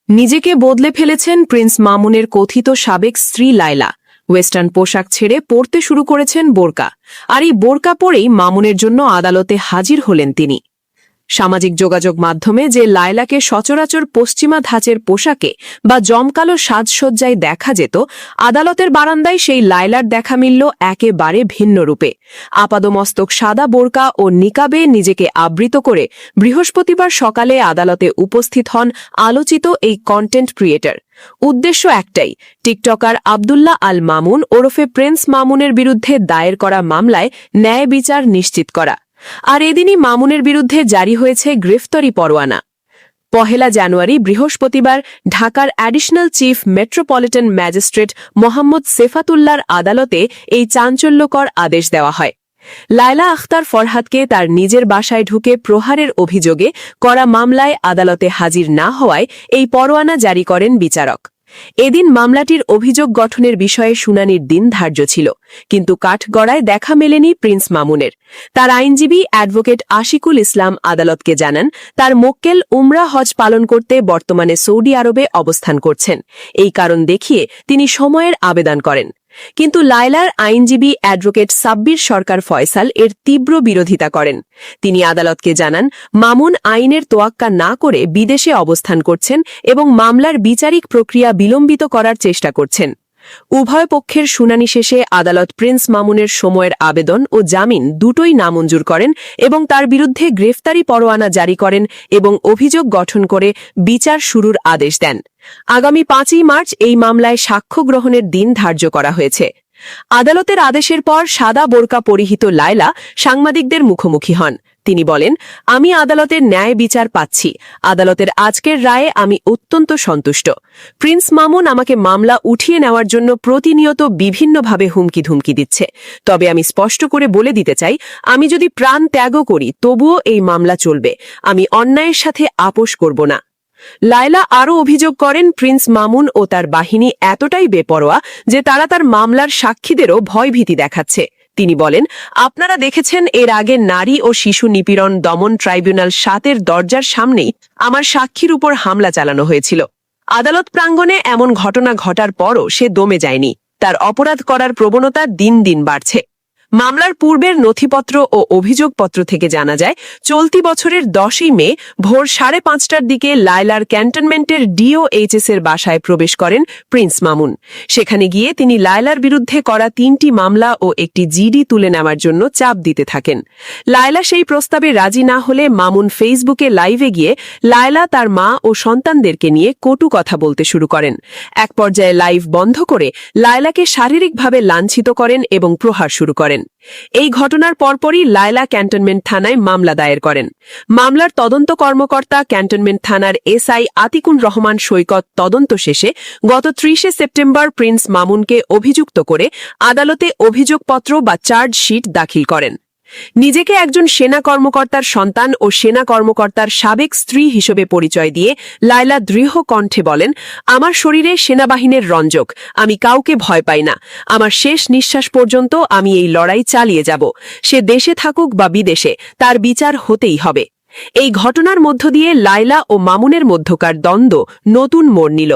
নিজেকে বদলে ফেলেছেন প্রিন্স মামুনের কথিত সাবেক স্ত্রী লায়লা। ওয়েস্টার্ন পোশাক ছেড়ে পরতে শুরু করেছেন বোরকা। আর এই বোরকা পরেই মামুনের জন্য আদালতে হাজির হলেন তিনি। সামাজিক যোগাযোগ মাধ্যমে যে লায়লাকে সচরাচর পশ্চিমা ধাঁচের পোশাকে বা জমকালো সাজসজ্জায় দেখা যেত, আদালতের বারান্দায় সেই লায়লার দেখা মিলল একেবারে ভিন্ন রূপে। আপাদমস্তক সাদা বোরকা ও নিকাবে নিজেকে আবৃত করে বৃহস্পতিবার সকালে আদালতে উপস্থিত হন আলোচিত এই কন্টেন্ট ক্রিয়েটর। উদ্দেশ্য একটাই, টিকটকার আব্দুল্লাহ আল মামুন ওরফে প্রিন্স মামুনের বিরুদ্ধে দায়ের করা মামলায় ন্যায় বিচার নিশ্চিত করা। আর এদিনই মামুনের বিরুদ্ধে জারি হয়েছে গ্রেফতারি পরোয়ানা। ১ জানুয়ারি বৃহস্পতিবার ঢাকার additional chief metropolitan magistrate Mohammad সেফাতুল্লাহর আদালতে এই চাঞ্চল্যকর আদেশ দেওয়া হয়। লায়লা আখতার ফরহাদকে তার নিজের বাসায় ঢুকে প্রহারের অভিযোগে করা মামলায় আদালতে হাজির না হওয়ায় এই পরোয়ানা জারি করেন বিচারক। এদিন মামলাটির অভিযোগ গঠনের বিষয়ে শুনানির দিন ধার্য ছিল, কিন্তু কাঠগড়ায় দেখা মেলেনি প্রিন্স মামুনের। তার আইনজীবী অ্যাডভোকেট আশিকুল ইসলাম আদালতকে জানান, তার মোক্কেল উমরা হজ পালন করতে বর্তমানে সৌদি আরবে অবস্থান করছেন। এই কারণ দেখিয়ে তিনি সময়ের আবেদন করেন। কিন্তু লায়লার আইনজীবী অ্যাডভোকেট সাব্বির সরকার ফয়সাল এর তীব্র বিরোধিতা করেন। তিনি আদালতকে জানান, মামুন আইনের তোয়াক্কা না করে বিদেশে অবস্থান করছেন এবং মামলার বিচারিক প্রক্রিয়া বিলম্বিত করার চেষ্টা করছেন। উভয় পক্ষের শুনানি শেষে আদালত প্রিন্স মামুনের সময়ের আবেদন ও জামিন দুটোই নামঞ্জুর করেন এবং তার বিরুদ্ধে গ্রেফতারি পরোয়ানা জারি করেন এবং অভিযোগ গঠন করে বিচার শুরুর আদেশ দেন। আগামী ৫ই মার্চ এই মামলায় সাক্ষ্য গ্রহণের দিন ধার্য করা হয়েছে। আদালতের আদেশের পর সাদা বোরকা পরিহিত লায়লা সাংবাদিকদের মুখোমুখি হন। তিনি বলেন, আমি আদালতের ন্যায় বিচার পাচ্ছি। আদালতের আজকের রায়ে আমি অত্যন্ত সন্তুষ্ট। প্রিন্স মামুন আমাকে মামলা উঠিয়ে নেওয়ার জন্য প্রতিনিয়ত বিভিন্নভাবে হুমকি ধুমকি দিচ্ছে। তবে আমি স্পষ্ট করে বলে দিতে চাই, আমি যদি প্রাণ ত্যাগও করি তবুও এই মামলা চলবে। আমি অন্যায়ের সাথে আপোষ করব না। লায়লা আরও অভিযোগ করেন, প্রিন্স মামুন ও তার বাহিনী এতটাই বেপরোয়া যে তারা তার মামলার সাক্ষীদেরও ভয়ভীতি দেখাচ্ছে। তিনি বলেন, আপনারা দেখেছেন এর আগে নারী ও শিশু নিপীড়ন দমন ট্রাইব্যুনাল ৭-এর দরজার সামনেই আমার সাক্ষীর উপর হামলা চালানো হয়েছিল। আদালত প্রাঙ্গণে এমন ঘটনা ঘটার পরও সে দমে যায়নি। তার অপরাধ করার প্রবণতা দিন দিন বাড়ছে। মামলার পূর্বের নথিপত্র ও অভিযোগপত্র থেকে জানা যায়, চলতি বছরের ১০ই মে ভোর ৫:৩০টার দিকে লায়লার ক্যান্টনমেন্টের ডিওএইচএস এর বাসায় প্রবেশ করেন প্রিন্স মামুন। সেখানে গিয়ে তিনি লায়লার বিরুদ্ধে করা ৩টি মামলা ও একটি জিডি তুলে নেওয়ার জন্য চাপ দিতে থাকেন। লায়লা সেই প্রস্তাবে রাজি না হলে মামুন ফেসবুকে লাইভে গিয়ে লায়লা, তার মা ও সন্তানদেরকে নিয়ে কটু কথা বলতে শুরু করেন। এক পর্যায়ে লাইভ বন্ধ করে লায়লাকে শারীরিকভাবে লাঞ্ছিত করেন এবং প্রহার শুরু করেন। এই ঘটনার পরপরই লায়লা ক্যান্টনমেন্ট থানায় মামলা দায়ের করেন। মামলার তদন্ত কর্মকর্তা ক্যান্টনমেন্ট থানার এসআই আতিকুর রহমান সৈকত তদন্ত শেষে গত ৩০শে সেপ্টেম্বর প্রিন্স মামুনকে অভিযুক্ত করে আদালতে অভিযোগপত্র বা চার্জশিট দাখিল করেন। নিজেকে একজন সেনা কর্মকর্তার সন্তান ও সেনা কর্মকর্তার সাবেক স্ত্রী হিসেবে পরিচয় দিয়ে লায়লা দৃঢ় কণ্ঠে বলেন, আমার শরীরে সেনাবাহিনীর রঞ্জক, আমি কাউকে ভয় পাই না। আমার শেষ নিঃশ্বাস পর্যন্ত আমি এই লড়াই চালিয়ে যাব। সে দেশে থাকুক বা বিদেশে, তার বিচার হতেই হবে। এই ঘটনার মধ্য দিয়ে লায়লা ও মামুনের মধ্যকার দ্বন্দ্ব নতুন মোড় নিল।